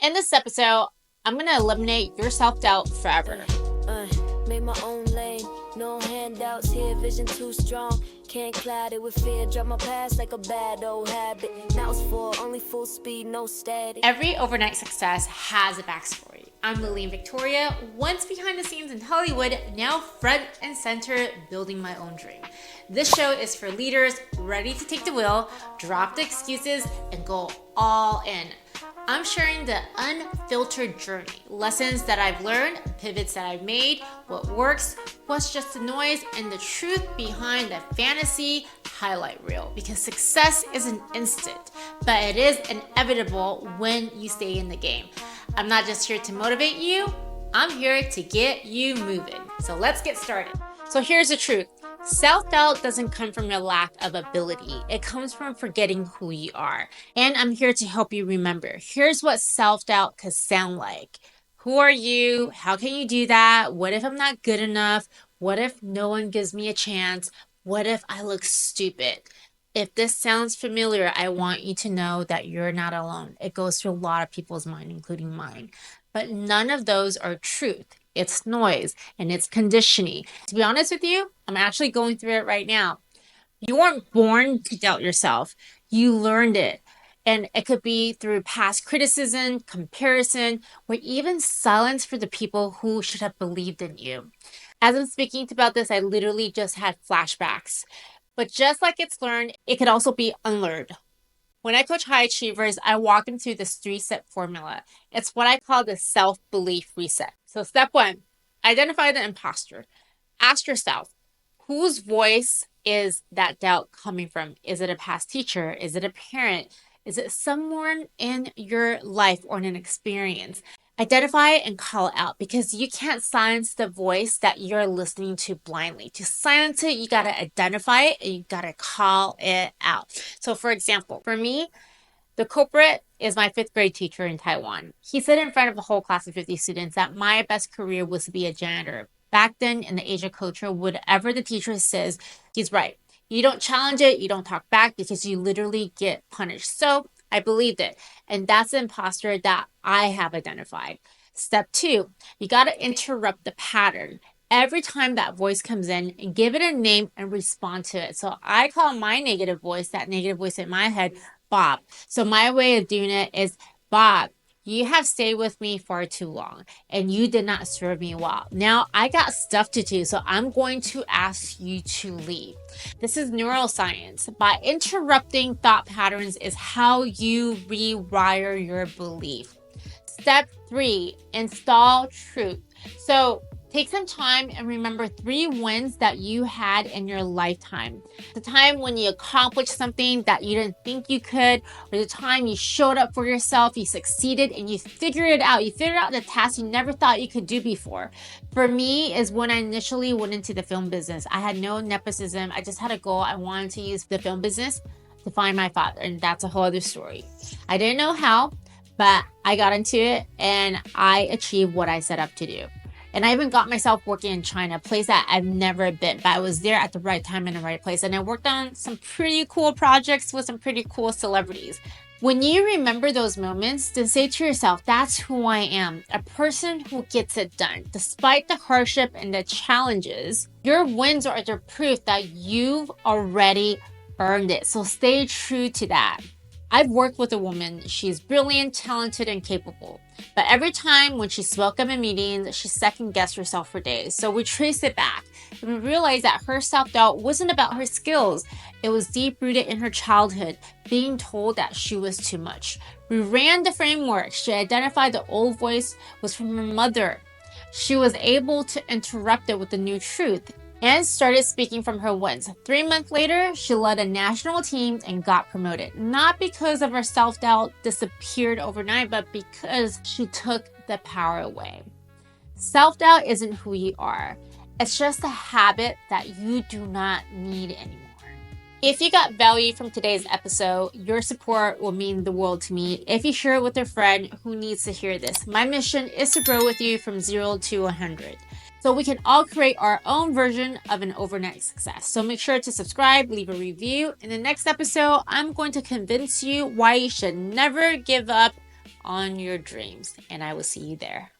In this episode, I'm going to eliminate your self-doubt forever. Made my own lane, no handouts here, vision too strong. Can't cloud it with fear, drop my past like a bad old habit. Now it's for only full speed, no static. Every overnight success has a backstory. I'm Lily and Victoria, once behind the scenes in Hollywood, now front and center building my own dream. This show is for leaders ready to take the wheel, drop the excuses, and go all in. I'm sharing the unfiltered journey, lessons that I've learned, pivots that I've made, what works, what's just the noise, and the truth behind the fantasy highlight reel. Because success isn't instant, but it is inevitable when you stay in the game. I'm not just here to motivate you, I'm here to get you moving. So let's get started. So here's the truth. Self-doubt doesn't come from your lack of ability. It comes from forgetting who you are. And I'm here to help you remember. Here's what self-doubt could sound like. Who are you? How can you do that? What if I'm not good enough? What if no one gives me a chance? What if I look stupid? If this sounds familiar, I want you to know that you're not alone. It goes through a lot of people's mind, including mine. But none of those are truth. It's noise and it's conditioning. To be honest with you, I'm actually going through it right now. You weren't born to doubt yourself. You learned it. And it could be through past criticism, comparison, or even silence for the people who should have believed in you. As I'm speaking about this, I literally just had flashbacks. But just like it's learned, it could also be unlearned. When I coach high achievers, I walk them through this 3-step formula. It's what I call the self-belief reset. So step 1, identify the imposter. Ask yourself, whose voice is that doubt coming from? Is it a past teacher? Is it a parent? Is it someone in your life or in an experience? Identify it and call it out, because you can't silence the voice that you're listening to blindly. To silence it, you got to identify it and you got to call it out. So for example, for me, the culprit is my 5th grade teacher in Taiwan. He said in front of a whole class of 50 students that my best career was to be a janitor. Back then in the Asia culture, whatever the teacher says, he's right. You don't challenge it, you don't talk back, because you literally get punished. So I believed it. And that's the imposter that I have identified. Step 2, you got to interrupt the pattern. Every time that voice comes in, and give it a name and respond to it. So I call my negative voice, that negative voice in my head, Bob. So my way of doing it is, Bob, you have stayed with me far too long and you did not serve me well. Now I got stuff to do, so I'm going to ask you to leave. This is neuroscience. By interrupting thought patterns is how you rewire your belief. Step 3, install truth. So take some time and remember 3 wins that you had in your lifetime. The time when you accomplished something that you didn't think you could, or the time you showed up for yourself, you succeeded, and you figured it out. You figured out the task you never thought you could do before. For me, is when I initially went into the film business. I had no nepotism. I just had a goal. I wanted to use the film business to find my father, and that's a whole other story. I didn't know how, but I got into it and I achieved what I set up to do. And I even got myself working in China, a place that I've never been, but I was there at the right time in the right place. And I worked on some pretty cool projects with some pretty cool celebrities. When you remember those moments, then say to yourself, that's who I am, a person who gets it done. Despite the hardship and the challenges, your wins are the proof that you've already earned it. So stay true to that. I've worked with a woman. She's brilliant, talented, and capable. But every time when she spoke up in meetings, she second-guessed herself for days. So we traced it back and we realized that her self-doubt wasn't about her skills. It was deep-rooted in her childhood, being told that she was too much. We ran the framework. She identified the old voice was from her mother. She was able to interrupt it with the new truth and started speaking from her wins. 3 months later, she led a national team and got promoted. Not because of her self-doubt disappeared overnight, but because she took the power away. Self-doubt isn't who you are. It's just a habit that you do not need anymore. If you got value from today's episode, your support will mean the world to me if you share it with a friend who needs to hear this. My mission is to grow with you from 0 to 100. So we can all create our own version of an overnight success. So make sure to subscribe, leave a review. In the next episode, I'm going to convince you why you should never give up on your dreams, and I will see you there.